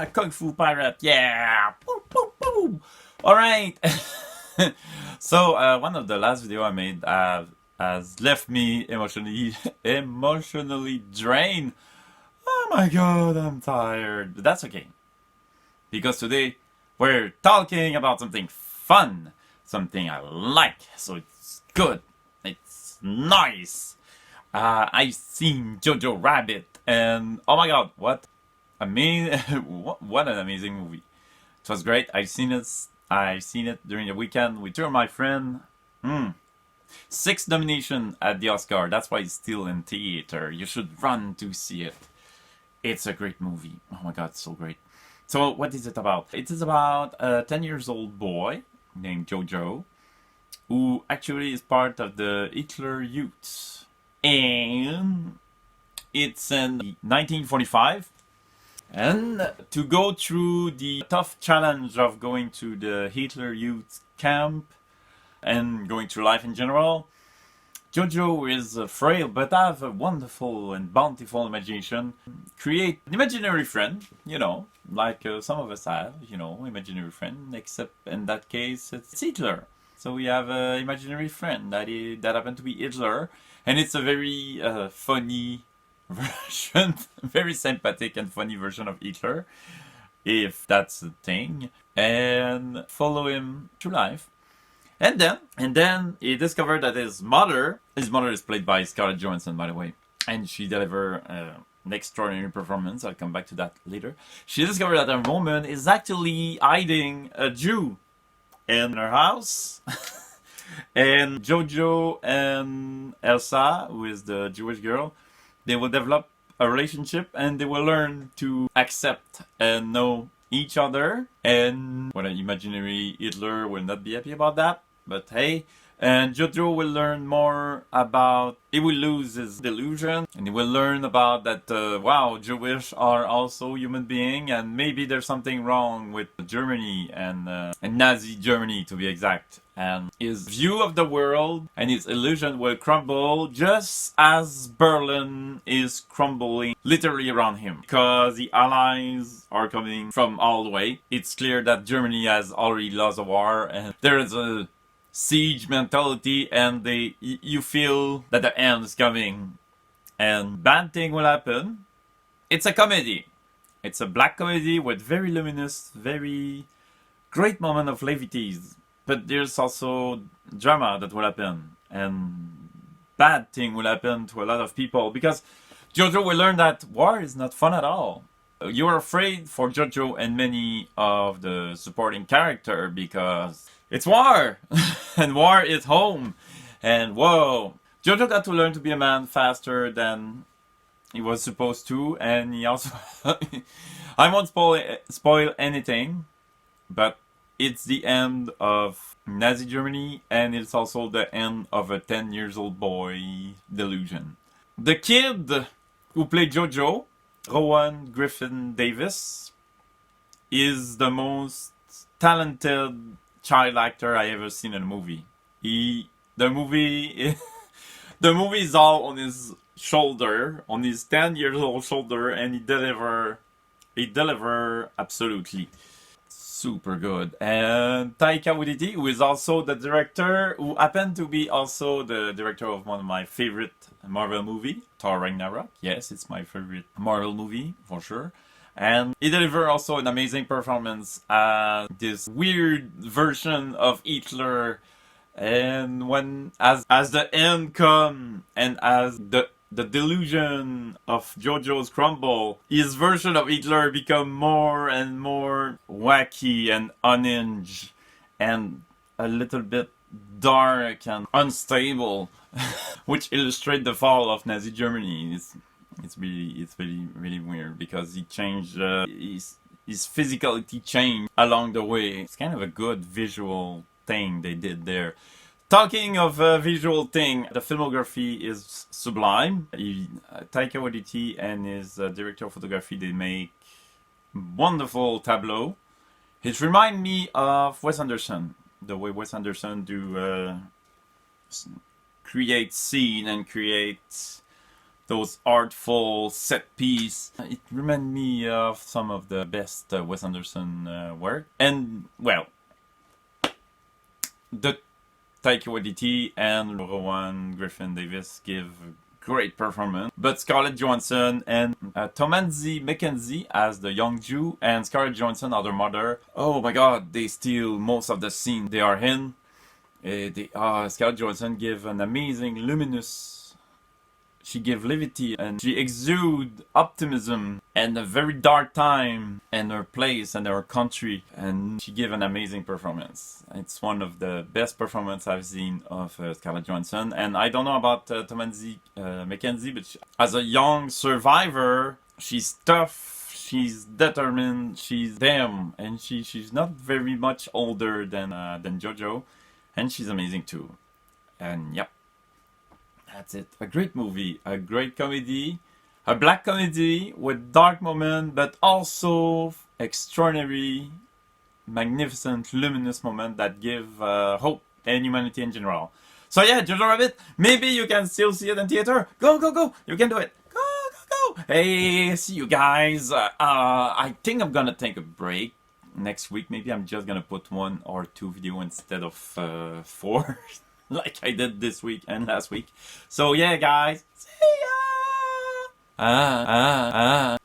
Kung Fu Pirate, yeah! Boom, boom, boom. Alright! So, one of the last video I made has left me emotionally drained. Oh my god, I'm tired. But that's okay. Because today, we're talking about something fun. Something I like. So it's good. It's nice. I've seen Jojo Rabbit, and oh my god, what what an amazing movie! It was great. I've seen it during the weekend with two of my friends. 6 nominations at the Oscar. That's why it's still in theater. You should run to see it. It's a great movie. Oh my god, it's so great. So what is it about? It is about a 10 years old boy named Jojo, who actually is part of the Hitler Youth. And it's in 1945. And to go through the tough challenge of going to the Hitler Youth camp and going through life in general, Jojo is frail but have a wonderful and bountiful imagination. Create an imaginary friend, like some of us have, imaginary friend, except in that case it's Hitler. So we have an imaginary friend that happened to be Hitler, and it's a very funny version, very sympathetic and funny version of Hitler, if that's the thing, and follow him through life. And then he discovered that his mother is played by Scarlett Johansson, by the way, and she delivered an extraordinary performance. I'll come back to that later. She discovered that her woman is actually hiding a Jew in her house. And Jojo and Elsa, who is the Jewish girl, they will develop a relationship and they will learn to accept and know each other. And what an imaginary Hitler will not be happy about that. But hey, and Jojo will learn more about, he will lose his delusion, and he will learn about that, wow, Jewish are also human beings, and maybe there's something wrong with Germany and Nazi Germany, to be exact. And his view of the world and his illusion will crumble just as Berlin is crumbling literally around him. Because the Allies are coming from all the way. It's clear that Germany has already lost a war, and there is a siege mentality, and you feel that the end is coming and bad thing will happen. It's a comedy. It's a black comedy with very luminous, very great moment of levities. But there's also drama that will happen, and bad thing will happen to a lot of people, because Jojo will learn that war is not fun at all. You're afraid for Jojo and many of the supporting character because it's war! And war is home! And whoa! Jojo got to learn to be a man faster than he was supposed to, and he also... I won't spoil anything, but it's the end of Nazi Germany, and it's also the end of a 10 years old boy delusion. The kid who played Jojo, Rowan Griffin Davis, is the most talented child actor I ever seen in a movie. The movie is all on his shoulder, on his 10 years old shoulder, and he deliver absolutely super good. And Taika Waititi, who is also the director, who happened to be also the director of one of my favorite Marvel movie, Thor Ragnarok. Yes, it's my favorite Marvel movie for sure. And he delivered also an amazing performance as this weird version of Hitler. And as the end come, and as the delusion of Jojo's crumble, his version of Hitler become more and more wacky and unhinged and a little bit dark and unstable, which illustrate the fall of Nazi Germany. It's really weird, because he changed his physicality changed along the way. It's kind of a good visual thing they did there. Talking of a visual thing, the filmography is sublime. Taika Waititi and his director of photography, they make wonderful tableau. It reminds me of Wes Anderson, the way Wes Anderson do create scene and create those artful set piece. It reminded me of some of the best Wes Anderson work. And, well, the Taika Waititi and Rowan Griffin Davis give a great performance. But Scarlett Johansson and Tomanzi McKenzie as the young Jew and Scarlett Johansson as their mother. Oh my god, they steal most of the scene they are in. Scarlett Johansson give an amazing luminous. She give levity and she exude optimism and a very dark time and her place and her country, and she give an amazing performance. It's one of the best performances I've seen of Scarlett Johansson. And I don't know about Tomanzi McKenzie, but as a young survivor, she's tough, she's determined, she's damn, and she's not very much older than Jojo, and she's amazing too. And yep. That's it. A great movie, a great comedy, a black comedy with dark moments, but also extraordinary, magnificent, luminous moments that give hope and humanity in general. So yeah, Jojo Rabbit, maybe you can still see it in theater. Go, go, go! You can do it. Go, go, go! Hey, see you guys. I think I'm gonna take a break next week. Maybe I'm just gonna put 1 or 2 videos instead of 4. Like I did this week and last week. So yeah, guys. See ya!